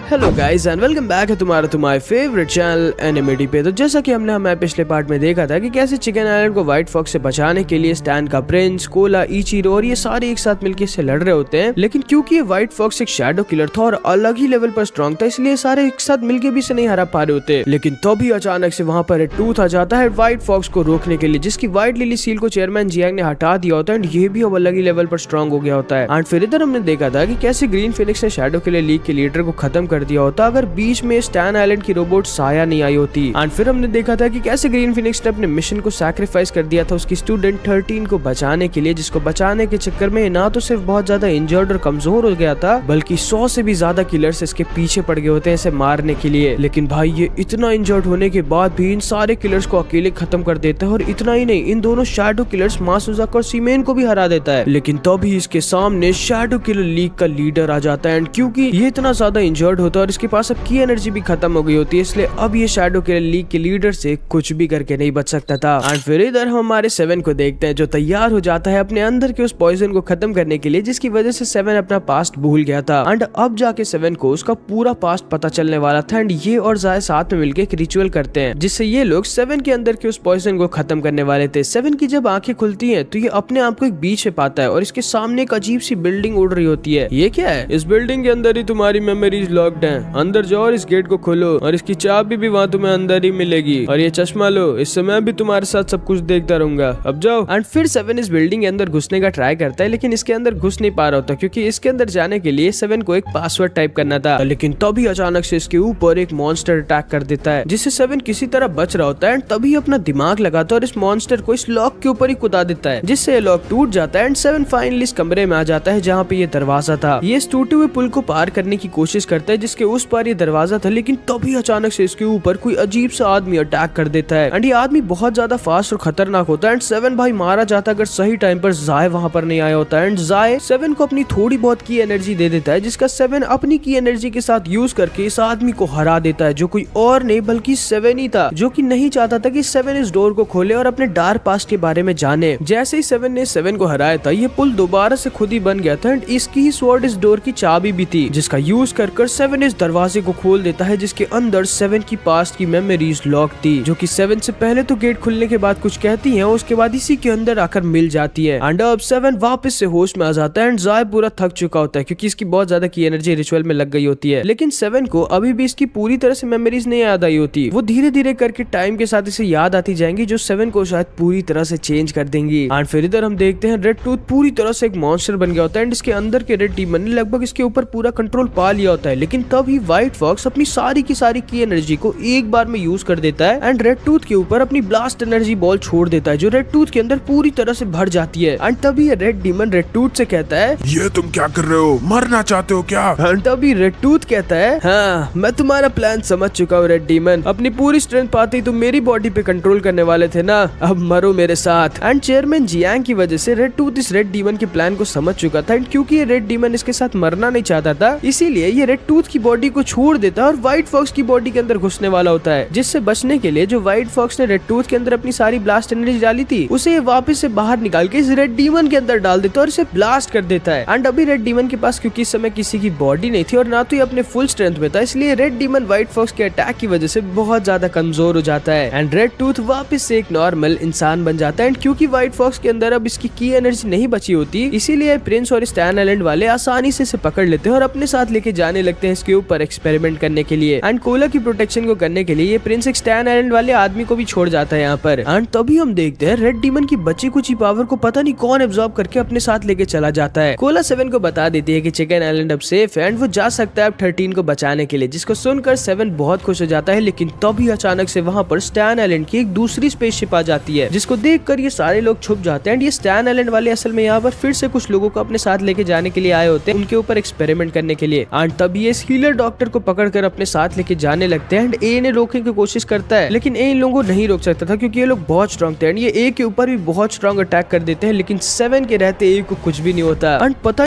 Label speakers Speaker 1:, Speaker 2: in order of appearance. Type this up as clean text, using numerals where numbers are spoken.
Speaker 1: Hello guys and welcome back है तुम्हारे favourite channel एनिमेटी पे। तो जैसा कि हमने हमारे पिछले पार्ट में देखा था कि कैसे चिकन आइलैंड को व्हाइट फॉक्स से बचाने के लिए स्टैन का प्रिंस, कोला, इचिरो और ये सारे एक साथ मिलकर इससे लड़ रहे होते हैं। लेकिन क्योंकि ये व्हाइट फॉक्स एक शैडो किलर था और अलग ही लेवल पर स्ट्रॉन्ग था, इसलिए सारे एक साथ मिलकर भी इसे नहीं हरा पा रहे होते। लेकिन तभी अचानक से वहाँ पर रेड टूथ आ जाता है व्हाइट फॉक्स को रोकने के लिए, जिसकी व्हाइट लिली सील को चेयरमैन जियांग ने हटा दिया होता है एंड ये भी अब अलग ही लेवल पर स्ट्रॉन्ग हो गया होता है। एंड फिर इधर हमने देखा था कि कैसे ग्रीन फिनिक्स ने शैडो किलर लीग के लीडर को खत्म कर दिया होता अगर बीच में स्टैन आइलैंड की रोबोट साया नहीं आई होती। एंड फिर हमने देखा था कि कैसे ग्रीन फिनिक्स ने अपने मिशन को सैक्रिफाइस कर दिया था उसकी स्टूडेंट 13 को बचाने के लिए, जिसको बचाने के चक्कर में ना तो सिर्फ बहुत ज्यादा इंजर्ड और कमजोर हो गया था, बल्कि 100 से भी ज्यादा किलर्स इसके पीछे पड़ गए होते हैं इसे मारने के लिए। लेकिन भाई ये इतना इंजर्ड होने के बाद भी इन सारे किलर्स को अकेले खत्म कर देता है और इतना ही नहीं, इन दोनों शैडो किलर्स मासुजाक और सीमेन को भी हरा देता है। लेकिन तभी इसके सामने शैडो किलर लीग का लीडर आ जाता है एंड क्योंकि ये इतना ज्यादा इंजर्ड होता है और इसके पास अब की एनर्जी भी खत्म हो गई होती है, इसलिए अब ये शैडो किलर लीग के लीडर से कुछ भी करके नहीं बच सकता था। एंड फिर इधर हम हमारे 7 को देखते हैं जो तैयार हो जाता है अपने अंदर के उस पॉइजन को खत्म करने के लिए, जिसकी वजह से 7 अपना पास्ट भूल गया था। एंड अब जाके 7 को उसका पूरा पास्ट पता चलने वाला था एंड ये और जाय साथ में मिलकर एक रिचुअल करते हैं जिससे ये लोग 7 के अंदर के उस पॉइजन को खत्म करने वाले थे। 7 की जब आंखें खुलती हैं तो ये अपने आप को एक बीच में पाता है और इसके सामने एक अजीब सी बिल्डिंग उड़ रही होती है। ये क्या है? इस बिल्डिंग के अंदर ही तुम्हारी मेमोरीज लॉक्ड हैं, अंदर जाओ और इस गेट को खोलो और इसकी चाबी भी वहाँ तुम्हें अंदर ही मिलेगी और ये चश्मा लो, इससे मैं भी तुम्हारे साथ सब कुछ देखता रहूंगा, अब जाओ। एंड फिर 7 इस बिल्डिंग के अंदर घुसने का ट्राई करता है लेकिन इसके अंदर घुस नहीं पा रहा होता क्योंकि इसके अंदर जाने के लिए 7 को एक पासवर्ड टाइप करना था। लेकिन तभी अचानक से इसके ऊपर एक मॉन्स्टर अटैक कर देता है जिससे 7 किसी तरह बच रहा होता है एंड तभी अपना दिमाग लगाता है और इस मॉन्स्टर को इस लॉक के ऊपर ही कुदा देता है जिससे ये लॉक टूट जाता है एंड 7 फाइनली इस कमरे में आ जाता है जहाँ पे ये दरवाजा था। ये इस टूटे हुए पुल को पार करने की कोशिश करता है जिसके उस पार ये दरवाजा था, लेकिन तभी अचानक से इसके ऊपर कोई अजीब सा आदमी अटैक कर देता है एंड ये आदमी बहुत ज्यादा फास्ट और खतरनाक होता है एंड 7 भाई मारा जाता अगर सही टाइम पर जाय वहाँ पर नहीं आया होता है एंड जाय 7 को अपनी थोड़ी बहुत की एनर्जी दे देता है जिसका 7 अपनी की एनर्जी के साथ यूज करके इस आदमी को हरा देता है, जो कोई और नहीं बल्कि 7 ही था, जो कि नहीं चाहता था कि 7 इस डोर को खोले और अपने डार्क पास्ट के बारे में जाने। जैसे ही 7 ने 7 को हराया था ये पुल दोबारा से खुद ही बन गया था एंड इसकी ही स्वॉर्ड इस डोर की चाबी भी थी जिसका यूज कर 7 इस दरवाजे को खोल देता है जिसके अंदर 7 की पास्ट की मेमोरीज लॉक थी, जो कि 7 से पहले तो गेट खुलने के बाद कुछ कहती हैं, उसके बाद इसी के अंदर आकर मिल जाती है। एंड अब 7 वापस से होश में आ जाता है एंड जाय पूरा थक चुका होता है क्योंकि इसकी बहुत ज्यादा की एनर्जी रिचुअल में लग गई होती है। लेकिन 7 को अभी भी इसकी पूरी तरह से मेमोरीज नहीं याद आई होती, वो धीरे धीरे करके टाइम के साथ इसे याद आती जाएंगी जो 7 को शायद पूरी तरह से चेंज कर देंगी। एंड फिर इधर हम देखते हैं रेड टूथ पूरी तरह से एक मॉन्स्टर बन गया होता है एंड इसके अंदर के रेड डीमन ने लगभग इसके ऊपर पूरा कंट्रोल पा लिया होता है। लेकिन तब ही व्हाइट फॉक्स अपनी सारी की सारी की एनर्जी को एक बार में यूज कर देता है एंड रेड टूथ के ऊपर अपनी ब्लास्ट एनर्जी बॉल छोड़ देता है जो रेड टूथ के अंदर पूरी तरह से भर जाती है। एंड तभी रेड डीमन रेड टूथ से कहता है,
Speaker 2: ये तुम क्या कर रहे हो, मरना चाहते हो क्या?
Speaker 1: एंड तभी रेड टूथ कहता है, हाँ मैं तुम्हारा प्लान समझ चुका हूँ रेड डीमन, अपनी पूरी स्ट्रेंथ पाते ही तुम मेरी बॉडी पे कंट्रोल करने वाले थे ना, अब मरो मेरे साथ। एंड चेयरमैन जियांग की वजह से रेड टूथ इस रेड डीमन के प्लान को समझ चुका था एंड क्योंकि ये रेड डीमन इसके साथ मरना नहीं चाहता था इसीलिए ये रेड टूथ की बॉडी को छोड़ देता है और व्हाइट फॉक्स की बॉडी के अंदर घुसने वाला होता है, जिससे बचने के लिए जो व्हाइट फॉक्स ने रेड टूथ के अंदर अपनी सारी ब्लास्ट एनर्जी डाली थी उसे ये वापस से बाहर निकाल के इस रेड डीमन के अंदर डाल देता है और इसे ब्लास्ट कर देता है। एंड अभी रेड डीमन के पास क्योंकि इस समय किसी की बॉडी नहीं थी और ना तो ये अपने फुल स्ट्रेंथ में था, इसलिए रेड डीमन व्हाइट फॉक्स के अटैक की वजह से बहुत ज्यादा कमजोर हो जाता है एंड रेड टूथ वापस से एक नॉर्मल इंसान बन जाता है। एंड क्योंकि व्हाइट फॉक्स के अंदर अब इसकी की एनर्जी नहीं बची होती इसीलिए प्रिंस और स्टैन आइलैंड वाले आसानी से इसे पकड़ लेते हैं और अपने साथ लेके जाने लगते हैं इसके ऊपर एक्सपेरिमेंट करने के लिए। एंड कोला की प्रोटेक्शन को करने के लिए ये प्रिंस एक स्टैन आइलैंड वाले आदमी को भी छोड़ जाता है यहाँ पर। एंड तभी हम देखते हैं रेड डीमन की बची कुची पावर को पता नहीं कौन एब्जॉर्ब करके अपने साथ लेके चला जाता है। कोला 7 को बता देती है कि चिकन आइलैंड अब सेफ है एंड वो जा सकता है अब 13 को बचाने के लिए, जिसको सुनकर 7 बहुत खुश हो जाता है। लेकिन तभी अचानक से वहाँ पर स्टैन आइलैंड की एक दूसरी स्पेसशिप आ जाती है जिसको देखकर ये सारे लोग छुप जाते हैं एंड ये स्टैन आइलैंड वाले असल में यहाँ पर फिर से कुछ लोगों को अपने साथ लेके जाने के लिए आए होते हैं उनके ऊपर एक्सपेरिमेंट करने के लिए। एंड तभी इस हीलर डॉक्टर को पकड़कर अपने साथ लेके जाने लगते हैं एंड ए ने रोकने की कोशिश करता है लेकिन ए इन लोगों को नहीं रोक सकता था क्योंकि ये लोग बहुत स्ट्रॉन्ग थे एंड ये ए के ऊपर भी बहुत स्ट्रॉन्ग अटैक कर देते हैं, लेकिन 7 के रहते ए को कुछ भी नहीं होता। एंड पता